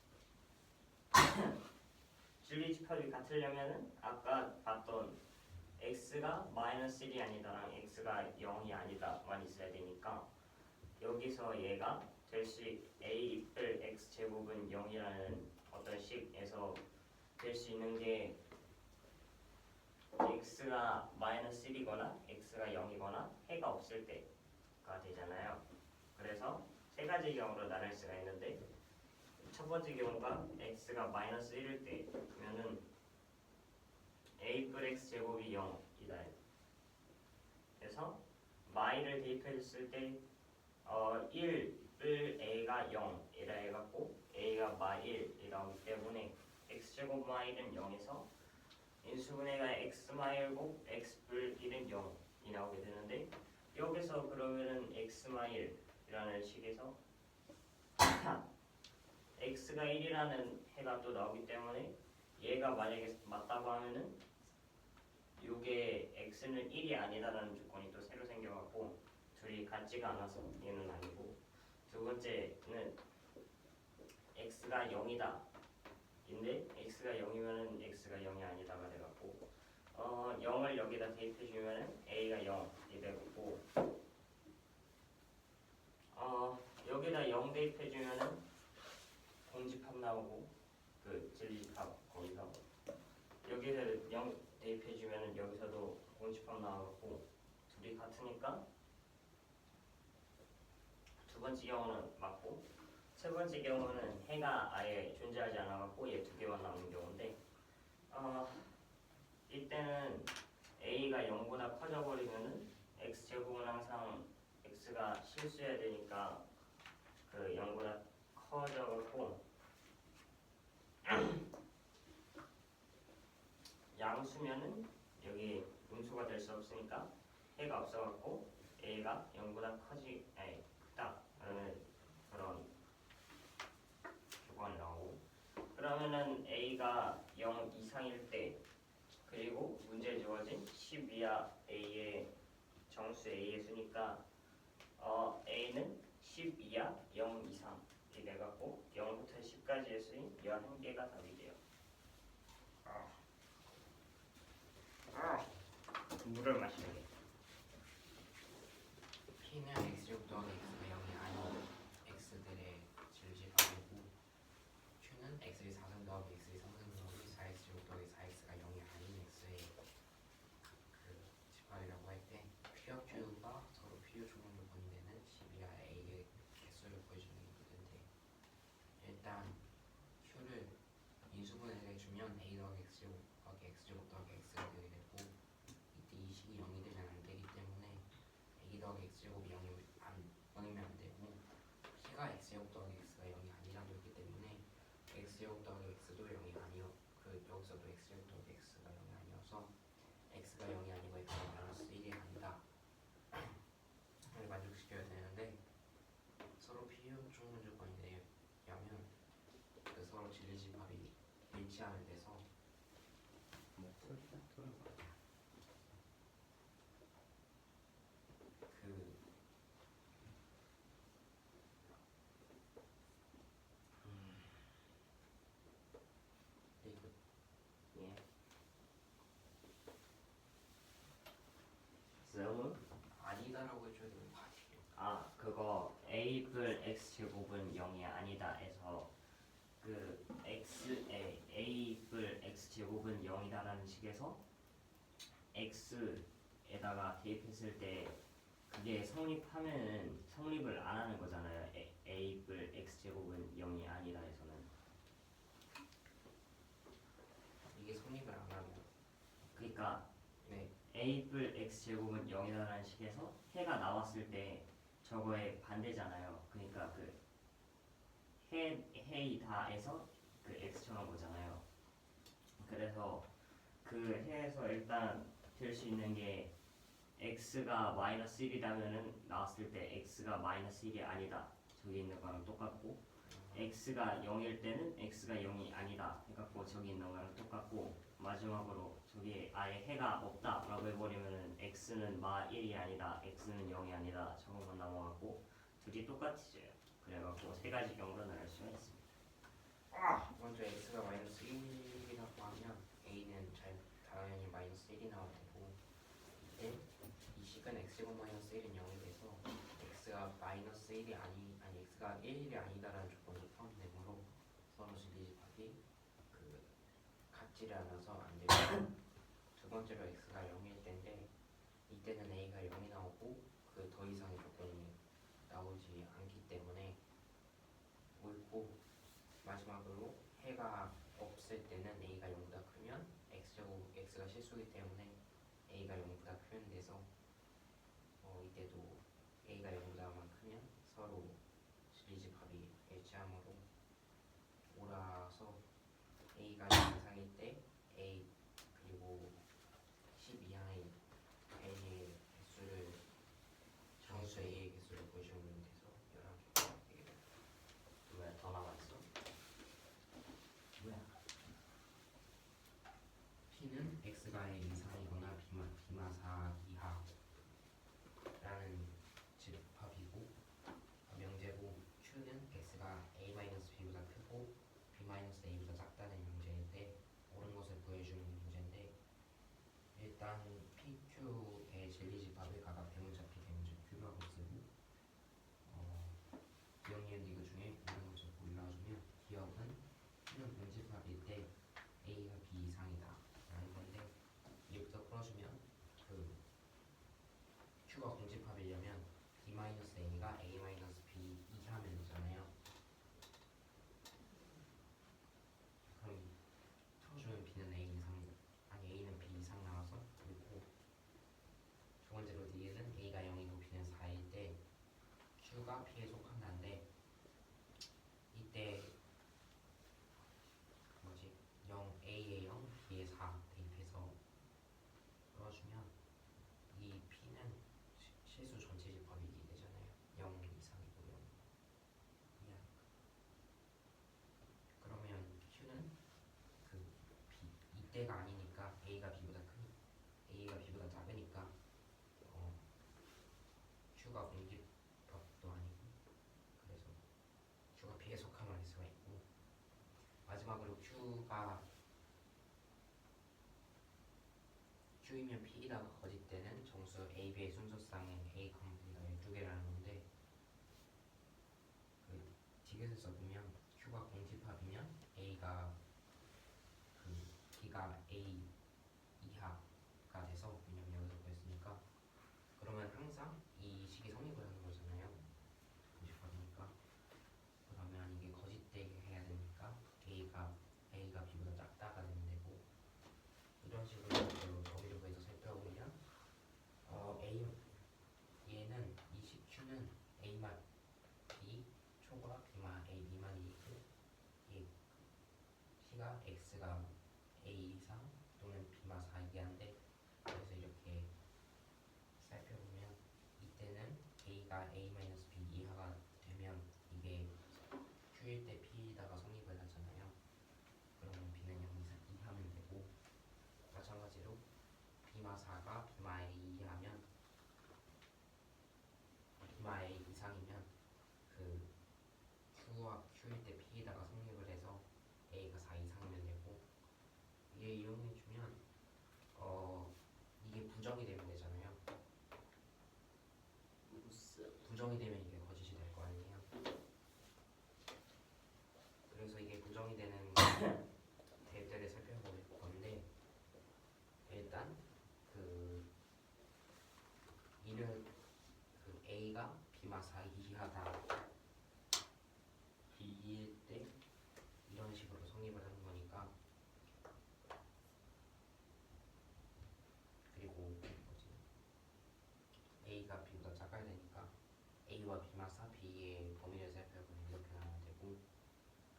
Speaker 2: 지리집합이 같으려면은 아까 봤던 x가 마이너스 1이 아니다랑 x가 0이 아니다만 있어야 되니까 여기서 얘가 될 수 a 플 x 제곱은 0이라는 어떤 식에서 될 수 있는 게 x가 마이너스 1이거나 x가 0이거나 해가 없을 때가 되잖아요. 그래서 세 가지 경우로 나눌 수가 있는데 첫 번째 경우가 x가 마이너스 1일 때면은 a 플 x 제곱이 0이다. 그래서 마이를 대입해줬을 때 1을 a가 0이라 해갖고 a가 마1이 나오기 때문에 x제곱 마1은 0에서 인수분해가 x 마1곱 x불 1은 0이 나오게 되는데 여기서 그러면은 x 마1이라는 식에서 x가 1이라는 해가 또 나오기 때문에 얘가 만약에 맞다고 하면은 요게 x는 1이 아니다라는 조건이 또 새로 생겨갖고 둘이 같지가 않아서 얘는 아니고 두 번째는 x가 0이다 인데 x가 0이면은 x가 0이 아니다가 돼갖고 0을 여기다 대입해주면은 a가 0이 되고 여기다 0 대입해주면은 공집합 나오고 그 진리집합 거기서 여기서 0 대입해주면은 여기서도 공집합 나와갖고 둘이 같으니까 두 번째 경우는 맞고 세 번째 경우는 해가 아예 존재하지 않아갖고 얘 두 개만 남은 경우인데 이때는 a가 0보다 커져버리면은 x제곱은 항상 x가 실수해야 되니까 그 0보다 커져갖고 양수면은 여기 음수가 될 수 없으니까 해가 없어갖고 a가 0보다 크다 그런 조건이 나오고 그러면은 a가 0 이상일 때 그리고 문제에 주어진 10이하 a의 정수 a의 수니까 a는 10 이하, 0 이상 이렇게 돼갖고 0부터 10까지의 수인 11개가 답이 돼요. 물을 마셔야겠다.
Speaker 5: P는 x제곱 더하기 x가 0이 아닌 x들의 질집합이고 Q는 x의 4승 더하기 x의 3승 더하기 4x제곱 더하기 4x가 0이 아닌 x의 그 집합이라고 할 때 P와 Q가 서로 필요 조건을 보는 데는 10 이하 A의 개수를 보여주는 게 있는데 일단 Q를 인수분해를 해주면 A 더하기 x제곱 더하기 x제곱 더하기 x가 되게 되고 이때 이 식이 0이 되면 안 되기 때문에 A 더하기 x제곱이 0이면 안 되고 P가 x제곱 더하기 x가 0이 아니라고 했기 때문에 x제곱 더하기 x도 0이 아니요 여기서도 x제곱 더하기 x가 0이 아니어서 x가 0이 아니고 x가 마이너스 1이 아니다 를 만족시켜야 되는데 서로 필요 충분 조건이 되려면 그 서로 진리집합이 일치하는 데서 그 이거
Speaker 2: 예. 쌤은?
Speaker 5: 아니다라고 해줘야 되는 거 아니에요?
Speaker 2: 아 그거 A뿔 X제곱은 0이 아니다 해서 그 A뿔 X제곱은 0이다라는 식에서 X에다가 대입했을 때 그게 성립하면은 성립을 안 하는 거잖아요. A뿔 X제곱은 0이 아니다 해서는.
Speaker 5: 이게 성립을 안 하고
Speaker 2: 그러니까
Speaker 5: 네
Speaker 2: A뿔 X제곱은 0이다라는 식에서 해가 나왔을 때 저거의 반대잖아요. 그러니까 그 해이 다에서 그 X처럼 보잖아요. 그래서 그 해에서 일단 될 수 있는 게 X가 마이너스 1이라면은 나왔을 때 X가 마이너스 1이 아니다. 저기 있는 거랑 똑같고 X가 0일 때는 X가 0이 아니다. 해갖고 저기 있는 거랑 똑같고 마지막으로 저기 아예 해가 없다라고 해버리면은 X는 마 1이 아니다. X는 0이 아니다. 저것만 남아갖고 둘이 똑같이져요. 그래갖고 세 가지 경로는 알 수가 있습니다.
Speaker 5: 먼저 x가 마이너스 1이라고 하면 a는 당연히 마이너스 1이 나올 테고 이때 이 식은 x제곱 마이너스 1은 0이 돼서 x가 마이너스 1이 아니 x가 1이 아니다라는 조건이 포함되므로 서로 진리집합이 그 같지를 않아서 안 되고 두 번째로 x가 0일 때인데 이때는 a가 0이 나오고 그 더 이상의 조건이 나오지 않기 때문에 옳고 마지막으로 해가 없을 때는 a가 0보다 크면 x가 실수기 때문에 a가 0보다 크면 돼서 이때도 a가 0보다만 크면 서로 진리집합이 일치하므로 옳아서 a가 0 이상일 때 a 그리고 10 이하의 a의 개수를 정수 a의 개수를 보여주면 돼서 11개가 되게 됩니다.
Speaker 2: 왜 더 나왔어? 뭐야?
Speaker 5: P는 x가 a 이상이거나 비마 4 이하라는 집합이고 명제고 Q는 x가 a-b보다 크고 b-a보다 작다는 명제인데 옳은 것을 보여주는 문제인데 일단 PQ의 진리집합을 각각 대문자 P, 대문자 Q라고 쓰고 기억, 니은, 디귿 중에 옳은 것을 골라주면 기억은 Q는 분집합일 때 A가 B 이상이다 라는 건데 이부터 풀어주면 그 Q가 공집합이려면 B-A가 A-B 이하면 되잖아요. 그럼 풀어주면 B는 A 이상 A는 B 이상 나와서 그리고 두 번째로 니은은 A가 0이고 B는 4일 때 Q가 P에 속한다는데 이때 0A에 0, B에 4 대입해서 풀어주면 이 P는 실수 전체 집합이 되잖아요. 0 이상이고 0 이하. 그러면 Q는 그 이때가 아니니까 A가 B보다 작으니까 Q가 공집합도 아니고 마지막으로 Q이면 P이다가 거짓 때는 정수 A, B의 순서상에 A, B가 12개라는 건데 그 디귿을 써보면 Q가 공집합이면 A가 B가 A 이하가 돼서 왜냐면 여기서 그랬으니까 그러면 항상 이 식이 성립을 하는 거잖아요. 공집합이니까 그러면 이게 거짓되게 해야 되니까 A가 B보다 작다가 되면 되고 이런 식으로 범위를 구해서 살펴보면 얘는 이 식 Q는 A만 B 초과 B만 A, B만이고 얘 C가 X가 A 이상 또는 B만 4이긴 한데 그래서 이렇게 살펴보면 이때는 A가 A-B 이하가 되면 이게 Q일 때 P에다가 성립을 하잖아요. 그러면 B는 0 이하면 되고 마찬가지로 B마 4가 B마 A 이하면 B마 A 이상이면 그 Q와 Q일 때 P에다가 성립을 해서 A가 4 이상이면 되고 이게 이용해주면 이게 부정이 되면 되잖아요. 부정이 되면 이게 거짓이 될 거 아니에요. 그래서 이게 부정이 되는 될 때를 살펴볼 건데 일단 이를 A가 B마 4 이하다 B일 때 이런 식으로 성립을 하는 거니까 그리고 A가 B보다 작아야 되니까 A와 B마 4 B의 범위를 살펴보면 이렇게 나와야 되고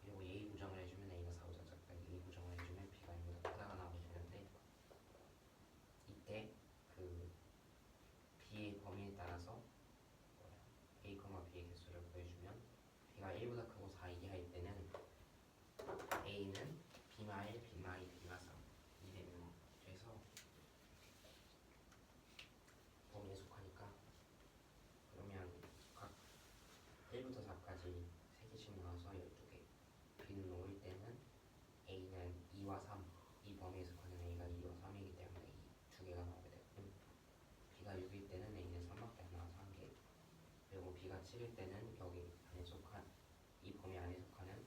Speaker 5: 그리고 A 부정을 해주면 A가 4보다 작다 A 부정을 해주면 B가 A보다 크다가 나오게 되는데 이때 B의 범위에 따라서 A, B의 개수를 구해주면 B가 1보다 크고 4 이하일 때는 A는 B마 1, B마 2, B마 3 이되면 돼서 범위에 속하니까 그러면 각 1부터 4까지 3개씩 나와서 12개 B는 5일 때는 A는 2와 3 이 범위에 속하는 A가 2와 3이기 때문에 이 2개가 나오게 되고 B가 6일 때는 A는 3밖에 안 나와서 1개 그리고 B가 7일 때는 여기 안에 속한 이 범위 안에 속하는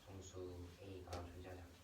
Speaker 5: 정수 A가 존재하지 않기